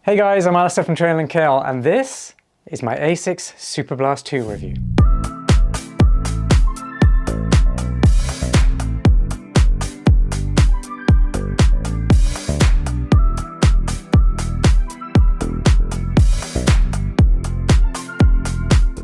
Hey guys, I'm Alistair from Trail and Kale, and this is my ASICS Superblast 2 review.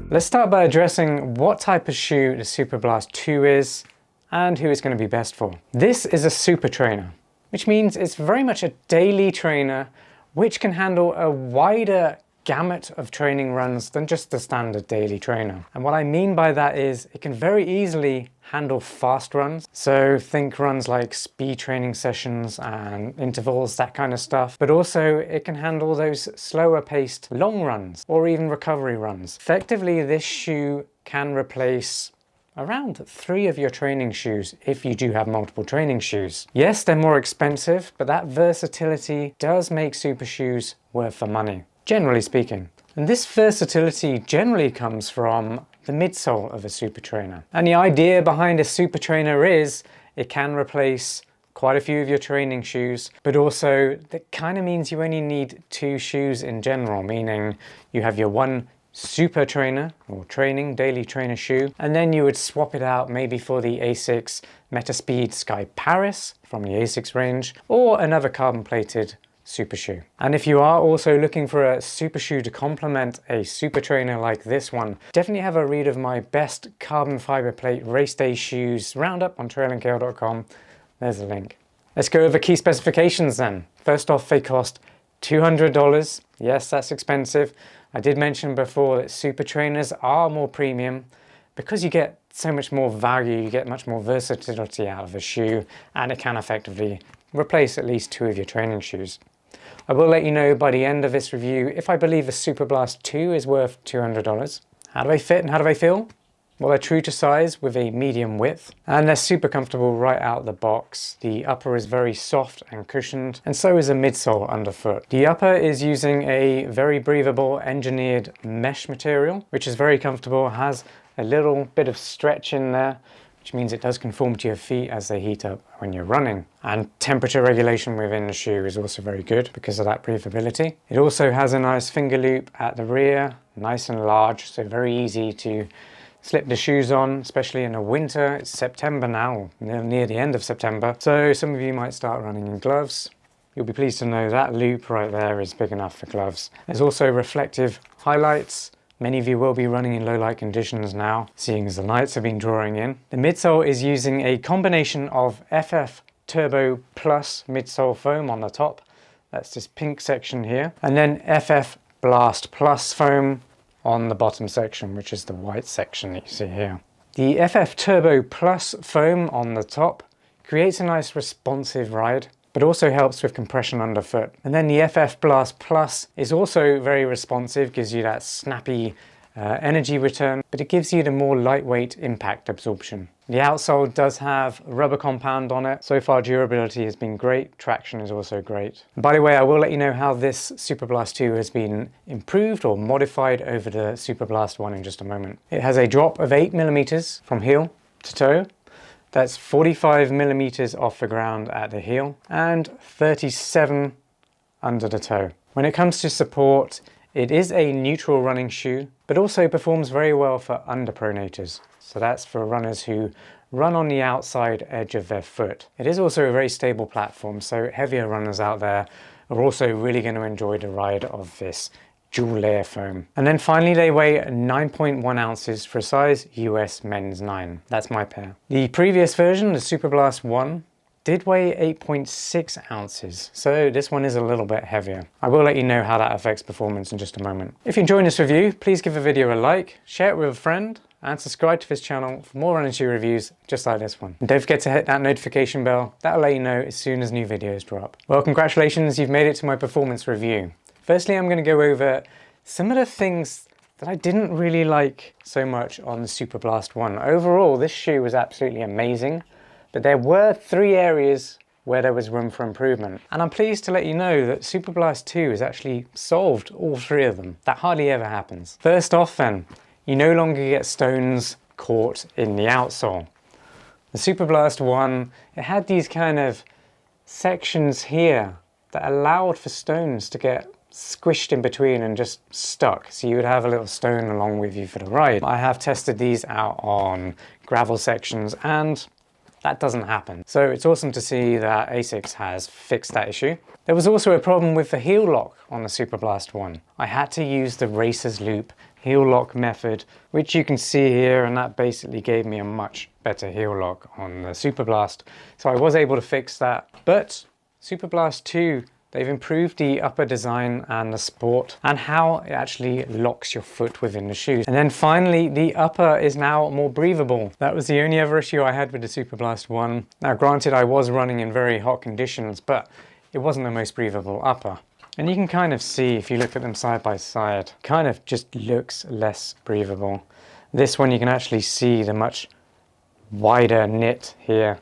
Let's start by addressing what type of shoe the Superblast 2 is and who it's going to be best for. This is a super trainer, which means it's very much a daily trainer which can handle a wider gamut of training runs than just the standard daily trainer. And what I mean by that is it can very easily handle fast runs. So think runs like speed training sessions and intervals, that kind of stuff. But also it can handle those slower paced long runs or even recovery runs. Effectively, this shoe can replace around 3 of your training shoes if you do have multiple training shoes. Yes, they're more expensive, but that versatility does make super shoes worth the money, generally speaking. And this versatility generally comes from the midsole of a super trainer. And the idea behind a super trainer is it can replace quite a few of your training shoes, but also that kind of means you only need 2 shoes in general, meaning you have your one super trainer or training daily trainer shoe, and then you would swap it out maybe for the ASICS Metaspeed Sky Paris from the ASICS range or another carbon plated super shoe. And if you are also looking for a super shoe to complement a super trainer like this one, definitely have a read of my best carbon fiber plate race day shoes roundup on trailandkale.com. There's a link. Let's go over key specifications then. First off, they cost $200. Yes, that's expensive. I did mention before that super trainers are more premium because you get so much more value, you get much more versatility out of a shoe, and it can effectively replace at least 2 of your training shoes. I will let you know by the end of this review if I believe the Superblast 2 is worth $200. How do they fit and how do they feel? Well, they're true to size with a medium width, and they're super comfortable right out the box. The upper is very soft and cushioned, and so is a midsole underfoot. The upper is using a very breathable engineered mesh material, which is very comfortable, has a little bit of stretch in there, which means it does conform to your feet as they heat up when you're running. And temperature regulation within the shoe is also very good because of that breathability. It also has a nice finger loop at the rear, nice and large, so very easy to slip the shoes on, especially in the winter. It's September now, near the end of September, so some of you might start running in gloves. You'll be pleased to know that loop right there is big enough for gloves. There's also reflective highlights. Many of you will be running in low light conditions now, seeing as the lights have been drawing in. The midsole is using a combination of FF Turbo Plus midsole foam on the top. That's this pink section here. And then FF Blast Plus foam on the bottom section, which is the white section that you see here. The FF Turbo Plus foam on the top creates a nice responsive ride, but also helps with compression underfoot. And then the FF Blast Plus is also very responsive, gives you that snappy energy return, but it gives you the more lightweight impact absorption. The outsole does have rubber compound on it. So far durability has been great, traction is also great. And by the way, I will let you know how this Superblast 2 has been improved or modified over the Superblast 1 in just a moment. It has a drop of 8mm from heel to toe. That's 45mm off the ground at the heel and 37 under the toe. When it comes to support, it is a neutral running shoe, but also performs very well for underpronators. So that's for runners who run on the outside edge of their foot. It is also a very stable platform, so heavier runners out there are also really going to enjoy the ride of this dual layer foam. And then finally they weigh 9.1 ounces for a size US men's 9. That's my pair. The previous version, the Superblast 1, did weigh 8.6 ounces, so this one is a little bit heavier. I will let you know how that affects performance in just a moment. If you enjoyed this review, please give the video a like, share it with a friend, and subscribe to this channel for more running shoe reviews just like this one. And don't forget to hit that notification bell, that'll let you know as soon as new videos drop. Well, congratulations, you've made it to my performance review. Firstly, I'm going to go over some of the things that I didn't really like so much on the Superblast 1. Overall, this shoe was absolutely amazing, but there were 3 areas where there was room for improvement. And I'm pleased to let you know that Superblast 2 has actually solved all 3 of them. That hardly ever happens. First off then, you no longer get stones caught in the outsole. The Superblast 1, it had these kind of sections here that allowed for stones to get squished in between and just stuck, so you would have a little stone along with you for the ride. I have tested these out on gravel sections and that doesn't happen. So it's awesome to see that ASICS has fixed that issue. There was also a problem with the heel lock on the Superblast 1. I had to use the racer's loop heel lock method, which you can see here, and that basically gave me a much better heel lock on the Superblast. So I was able to fix that. But Superblast 2, they've improved the upper design and the sport and how it actually locks your foot within the shoes. And then finally, the upper is now more breathable. That was the only other issue I had with the Superblast 1. Now granted, I was running in very hot conditions, but it wasn't the most breathable upper. And you can kind of see, if you look at them side by side, kind of just looks less breathable. This one you can actually see the much wider knit here,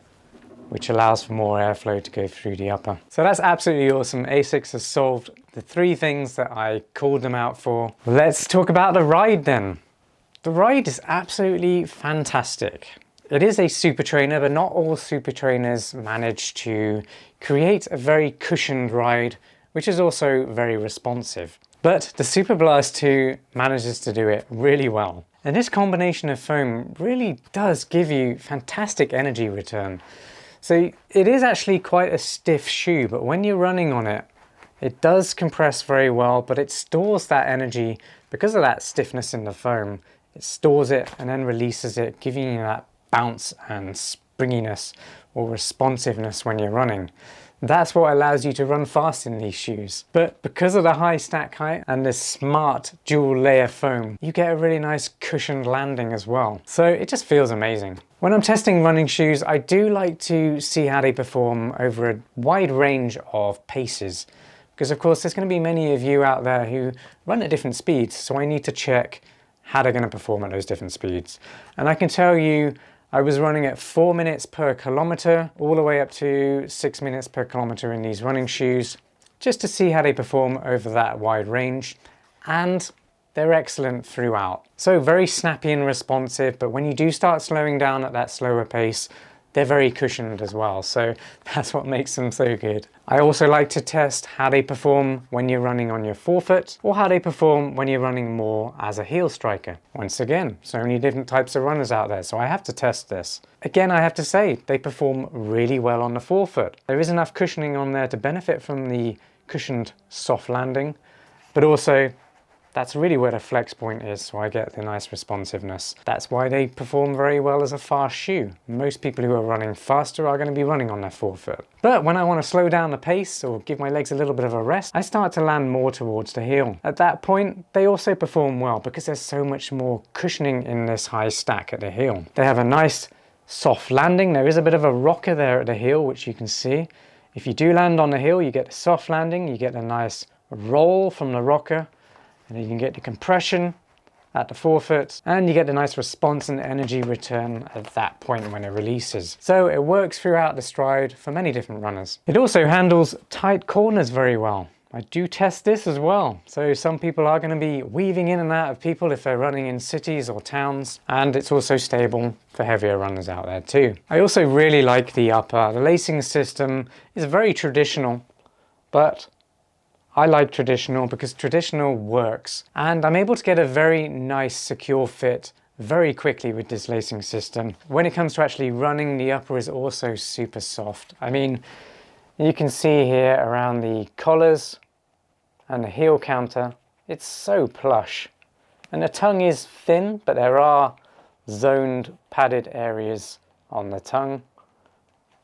which allows for more airflow to go through the upper. So that's absolutely awesome. ASICS has solved the 3 things that I called them out for. Let's talk about the ride then. The ride is absolutely fantastic. It is a super trainer, but not all super trainers manage to create a very cushioned ride, which is also very responsive. But the Superblast 2 manages to do it really well. And this combination of foam really does give you fantastic energy return. So it is actually quite a stiff shoe, but when you're running on it, it does compress very well, but it stores that energy because of that stiffness in the foam. It stores it and then releases it, giving you that bounce and springiness or responsiveness when you're running. That's what allows you to run fast in these shoes. But because of the high stack height and this smart dual layer foam, you get a really nice cushioned landing as well. So it just feels amazing. When I'm testing running shoes, I do like to see how they perform over a wide range of paces. Because of course, there's going to be many of you out there who run at different speeds. So I need to check how they're going to perform at those different speeds. And I can tell you, I was running at 4 minutes per kilometer, all the way up to 6 minutes per kilometer in these running shoes, just to see how they perform over that wide range. And they're excellent throughout. So very snappy and responsive, but when you do start slowing down at that slower pace, they're very cushioned as well. So that's what makes them so good. I also like to test how they perform when you're running on your forefoot, or how they perform when you're running more as a heel striker. Once again, so many different types of runners out there, so I have to test this. Again, I have to say, they perform really well on the forefoot. There is enough cushioning on there to benefit from the cushioned soft landing, but also that's really where the flex point is, so I get the nice responsiveness. That's why they perform very well as a fast shoe. Most people who are running faster are going to be running on their forefoot. But when I want to slow down the pace or give my legs a little bit of a rest, I start to land more towards the heel. At that point, they also perform well because there's so much more cushioning in this high stack at the heel. They have a nice soft landing. There is a bit of a rocker there at the heel, which you can see. If you do land on the heel, you get a soft landing, you get a nice roll from the rocker, and then you can get the compression at the forefoot, and you get the nice response and energy return at that point when it releases. So it works throughout the stride for many different runners. It also handles tight corners very well. I do test this as well. So some people are going to be weaving in and out of people if they're running in cities or towns, and it's also stable for heavier runners out there too. I also really like the upper. The lacing system is very traditional, but I like traditional because traditional works, and I'm able to get a very nice secure fit very quickly with this lacing system. When it comes to actually running, the upper is also super soft. I mean, you can see here around the collars and the heel counter, it's so plush. And the tongue is thin, but there are zoned padded areas on the tongue,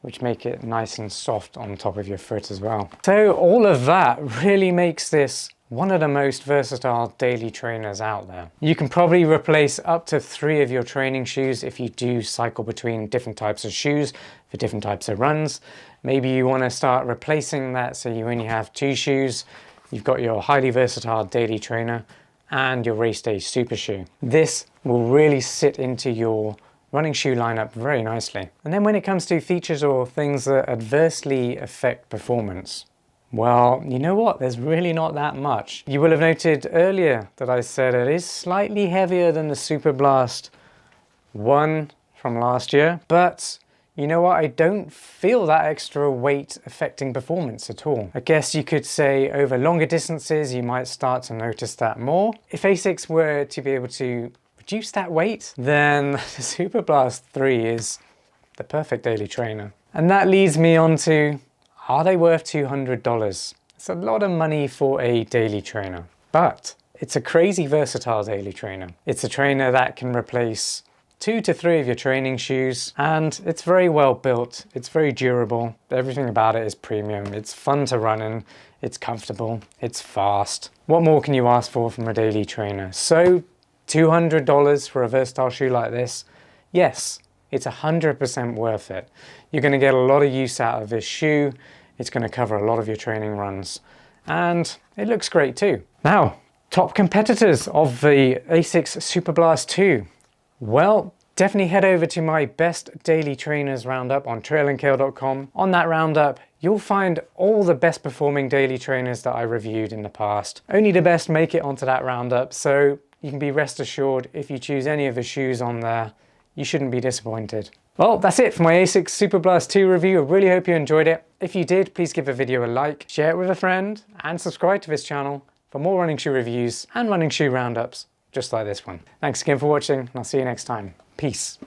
which make it nice and soft on top of your foot as well. So all of that really makes this one of the most versatile daily trainers out there. You can probably replace up to 3 of your training shoes if you do cycle between different types of shoes for different types of runs. Maybe you want to start replacing that so you only have 2 shoes. You've got your highly versatile daily trainer and your race day super shoe. This will really sit into your running shoe lineup very nicely. And then when it comes to features or things that adversely affect performance, well, you know what? There's really not that much. You will have noted earlier that I said it is slightly heavier than the Superblast 1 from last year, but you know what, I don't feel that extra weight affecting performance at all. I guess you could say over longer distances, you might start to notice that more. If ASICS were to be able to reduce that weight, then the Superblast 3 is the perfect daily trainer. And that leads me on to, are they worth $200? It's a lot of money for a daily trainer, but it's a crazy versatile daily trainer. It's a trainer that can replace 2 to 3 of your training shoes, and it's very well built. It's very durable. Everything about it is premium. It's fun to run in. It's comfortable. It's fast. What more can you ask for from a daily trainer? So $200 for a versatile shoe like this? Yes, it's 100% worth it. You're going to get a lot of use out of this shoe. It's going to cover a lot of your training runs, and it looks great too. Now, top competitors of the ASICS Superblast 2. Well, definitely head over to my best daily trainers roundup on trailandkale.com. On that roundup, you'll find all the best performing daily trainers that I reviewed in the past. Only the best make it onto that roundup, so you can be rest assured if you choose any of the shoes on there, you shouldn't be disappointed. Well, that's it for my ASICS Superblast 2 review. I really hope you enjoyed it. If you did, please give the video a like, share it with a friend, and subscribe to this channel for more running shoe reviews and running shoe roundups just like this one. Thanks again for watching, and I'll see you next time. Peace.